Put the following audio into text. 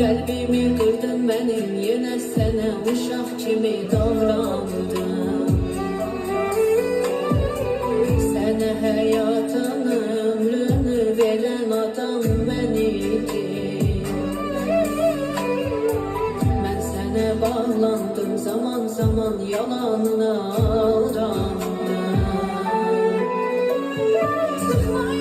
Qəlbimi qırdın mənim, yenə sənə uşaq kimi davrandım. Sənə həyatını, ömrünü verən adam mən idim. Mən sənə bağlandım, zaman zaman yalanına aldandım. Sıxma